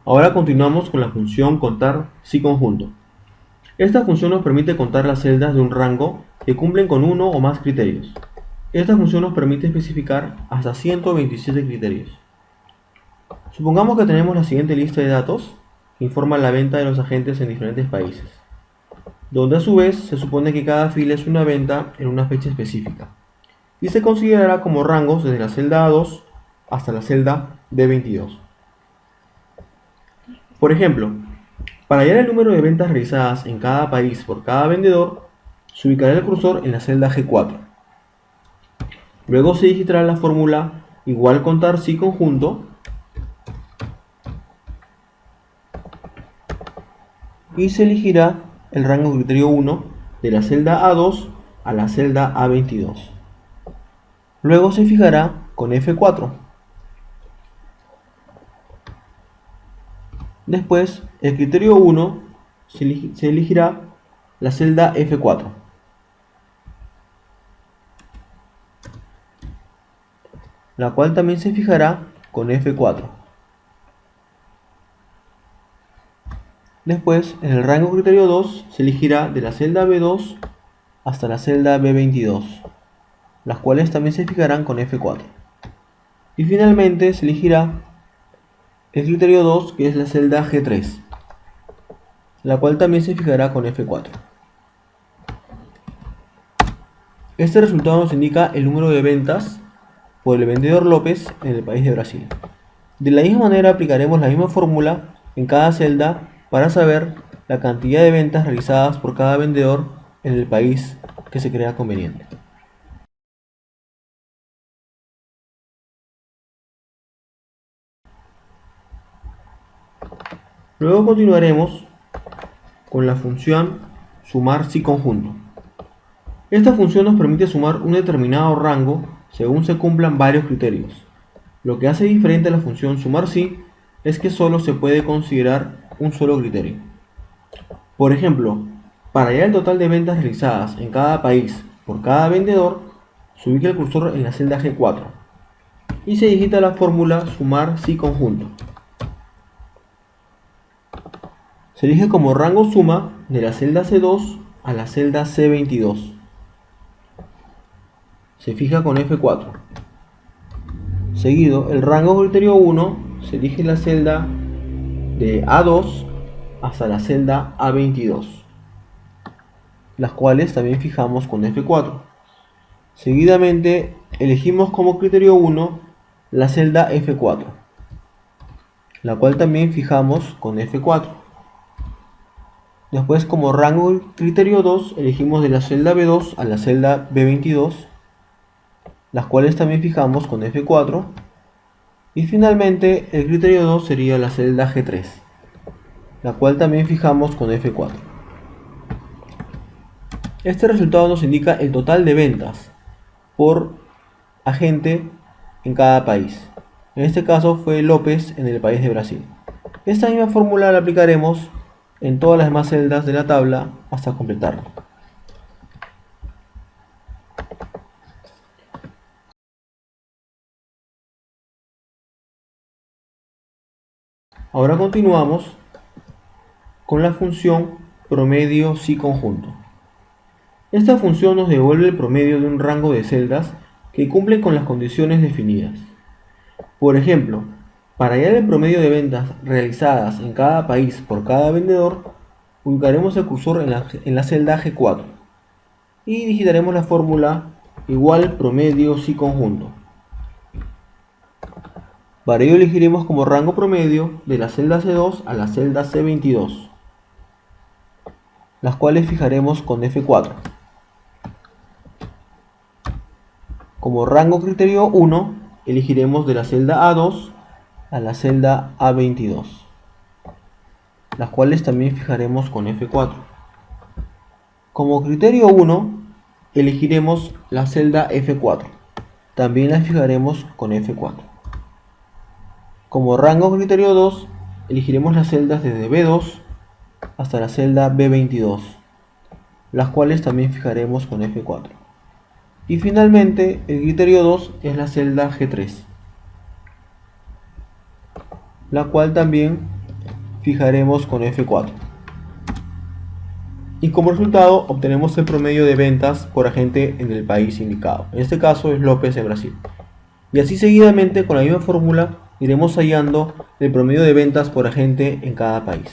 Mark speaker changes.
Speaker 1: Ahora continuamos con la función contar si conjunto. Esta función nos permite contar las celdas de un rango que cumplen con uno o más criterios. Esta función nos permite especificar hasta 127 criterios. Supongamos que tenemos la siguiente lista de datos que informan la venta de los agentes en diferentes países, donde a su vez se supone que cada fila es una venta en una fecha específica y se considerará como rangos desde la celda A2 hasta la celda B22. Por ejemplo, para hallar el número de ventas realizadas en cada país por cada vendedor, se ubicará el cursor en la celda G4. Luego se digitará la fórmula igual contar si conjunto y se elegirá el rango criterio 1 de la celda A2 a la celda A22. Luego se fijará con F4. Después, el criterio 1 se elegirá la celda F4. La cual también se fijará con F4. Después, en el rango criterio 2 se elegirá de la celda B2 hasta la celda B22, las cuales también se fijarán con F4. Y finalmente se elegirá el criterio 2, que es la celda G3, la cual también se fijará con F4. Este resultado nos indica el número de ventas por el vendedor López en el país de Brasil. De la misma manera aplicaremos la misma fórmula en cada celda para saber la cantidad de ventas realizadas por cada vendedor en el país que se crea conveniente. Luego continuaremos con la función sumar si conjunto. Esta función nos permite sumar un determinado rango según se cumplan varios criterios. Lo que hace diferente a la función sumar si es que solo se puede considerar un solo criterio. Por ejemplo, para hallar el total de ventas realizadas en cada país por cada vendedor, se ubica el cursor en la celda G4 y se digita la fórmula sumar si conjunto. Se elige como rango suma de la celda C2 a la celda C22. Se fija con F4. Seguido, el rango criterio 1 se elige la celda de A2 hasta la celda A22, las cuales también fijamos con F4. Seguidamente, elegimos como criterio 1 la celda F4, la cual también fijamos con F4. Después, como rango criterio 2, elegimos de la celda B2 a la celda B22, las cuales también fijamos con F4. Y finalmente, el criterio 2 sería la celda G3, la cual también fijamos con F4. Este resultado nos indica el total de ventas por agente en cada país. En este caso fue López en el país de Brasil. Esta misma fórmula la aplicaremos en todas las demás celdas de la tabla hasta completarla. Ahora continuamos con la función promedio si conjunto. Esta función nos devuelve el promedio de un rango de celdas que cumplen con las condiciones definidas. Por ejemplo, para hallar el promedio de ventas realizadas en cada país por cada vendedor, ubicaremos el cursor en la celda G4 y digitaremos la fórmula igual promedio si conjunto. Para ello elegiremos como rango promedio de la celda C2 a la celda C22, las cuales fijaremos con F4. Como rango criterio 1, elegiremos de la celda A2 a la celda A22, las cuales también fijaremos con F4. Como criterio 1, elegiremos la celda F4, también la fijaremos con F4. Como rango criterio 2, elegiremos las celdas desde B2 hasta la celda B22, las cuales también fijaremos con F4. Y finalmente, el criterio 2 es la celda G3, la cual también fijaremos con F4. Y como resultado obtenemos el promedio de ventas por agente en el país indicado. En este caso es López en Brasil. Y así seguidamente con la misma fórmula iremos hallando el promedio de ventas por agente en cada país.